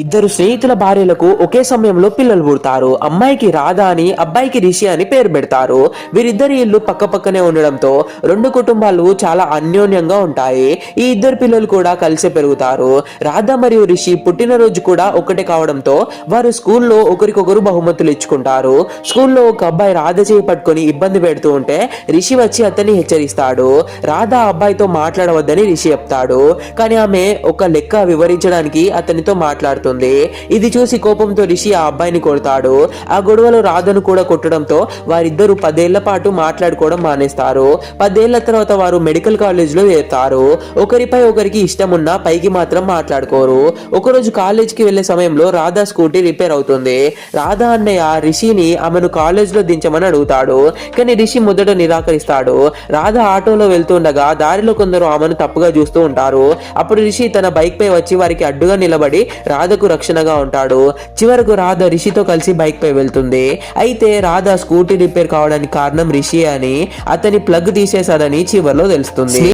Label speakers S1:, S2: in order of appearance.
S1: ఇద్దరు స్నేహితుల భార్యలకు ఒకే సమయంలో పిల్లలు పుడతారు. అమ్మాయికి రాధ అని, అబ్బాయికి రిషి అని పేరు పెడతారు. వీరిద్దరి ఇల్లు పక్క పక్కనే ఉండడంతో రెండు కుటుంబాలు చాలా అన్యోన్యంగా ఉంటాయి. ఈ ఇద్దరు పిల్లలు కూడా కలిసి పెరుగుతారు. రాధ మరియు రిషి పుట్టినరోజు కూడా ఒకటే కావడంతో వారు స్కూల్లో ఒకరికొకరు బహుమతులు ఇచ్చుకుంటారు. స్కూల్లో ఒక అబ్బాయి రాధ చేయి పట్టుకొని ఇబ్బంది పెడుతూ ఉంటే రిషి వచ్చి అతన్ని హెచ్చరిస్తాడు. రాధ అబ్బాయితో మాట్లాడవద్దని రిషి చెప్తాడు. కానీ ఆమె ఒక లెక్క వివరించడానికి అతనితో మాట్లాడుతుంది. ఇది చూసి కోపంతో రిషి ఆ అబ్బాయిని కొడతాడు. ఆ గొడవలో రాధను కూడా కొట్టడంతో వారిద్దరూ 10 ఏళ్ల పాటు మాట్లాడుకోవడం మానేస్తారు. 10 ఏళ్ల తర్వాత వారు మెడికల్ కాలేజ్ లో చేరుతారు. ఒకరిపై ఒకరికి ఇష్టం ఉన్నా పైకి మాత్రం మాట్లాడుకోరు. ఒకరోజు కాలేజ్ కి వెళ్లే సమయంలో రాధ స్కూటీ రిపేర్ అవుతుంది. రాధ అన్నయ్య రిషిని ఆమెను కాలేజ్ లో దించమని అడుగుతాడు. కానీ రిషి మొదట నిరాకరిస్తాడు. రాధ ఆటోలో వెళ్తుండగా దారిలో కొందరు ఆమెను తప్పుగా చూస్తూ ఉంటారు. అప్పుడు రిషి తన బైక్ పై వచ్చి వారికి అడ్డుగా నిలబడి రాధకు రక్షణగా ఉంటాడు. చివరకు రాధ రిషితో కలిసి బైక్ పై వెళ్తుంది. అయితే రాధ స్కూటీ రిపేర్ కావడానికి కారణం రిషి అని, అతని ప్లగ్ తీసేశాడని చివరిలో తెలుస్తుంది.